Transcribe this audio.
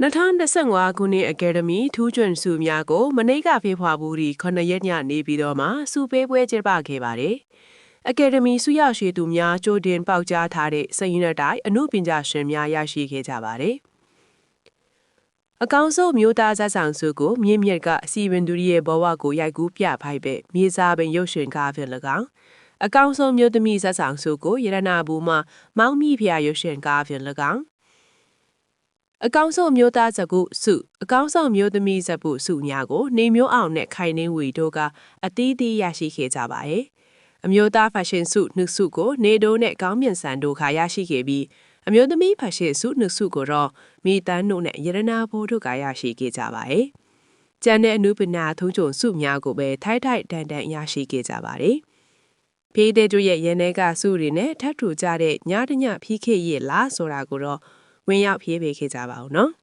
2025ခုနှစ်အကယ်ဒမီထူးချွန်ဆုများကိုမနေ့ကဖေဖော်ဝါရီ9ရက်ညနေပြီးတော့မှစုပေးပွဲကျင်းပခဲ့ပါတယ်။အကယ်ဒမီဆုရရှိသူများကြိုတင်ပေါက်ကြားထားတဲ့စိန်ရတိုင်းအမှုပညာရှင်များရရှိခဲ့ကြပါတယ်။အကောင်ဆုံးမျိုးသားဇာဆောင်ဆုကိုမြင့်မြတ်ကအစီဝင်သူရဲ့ဘဝကိုရိုက်ကူးပြဖိုက်ပဲမြေစာပင်ရုပ်ရှင်ကားဖြင့်၎င်းအကောင်ဆုံးမျိုးသမီးဇာဆောင်ဆုကိုရတနာဘူးမှာမောင်မိဖျာရုပ်ရှင်ကားဖြင့်၎င်းအကောင်ဆုံးမျိုးသားဇကုစုအကောင်ဆုံးမျိုးသမီးဇပုစုများကိုနေမျိုးအောင်နဲ့ခိုင်နှင်းဝီတို့ကအသီးသီးရရှိခဲ့ကြပါတယ်။အမျိုးသားဖက်ရှင်စုနှစ်စုကိုနေတိုးနဲ့ကောင်းမြင့်စံတို့ခါရရှိခဲ့ပြီးအမျိုးသမီးဖက်ရှင်စုနှစ်စုကိုတော့မိတန်းတို့နဲ့ရတနာဘိုးတို့ကရရှိခဲ့ကြပါတယ်။ကျန်တဲ့အနုပညာထုံးချုံစုများကိုပဲထိုက်ထိုက်တန်တန်ရရှိခဲ့ကြပါတယ်။ဖေးတဲ့တို့ရဲ့ရန်ထဲကစုတွေနဲ့ထပ်ထူကြတဲ့ညတညဖြီးခေရဲ့လားဆိုတာကိုတော့ဝင်ရောက်ဖြေးပေးခဲ့ကြပါဦးနော်။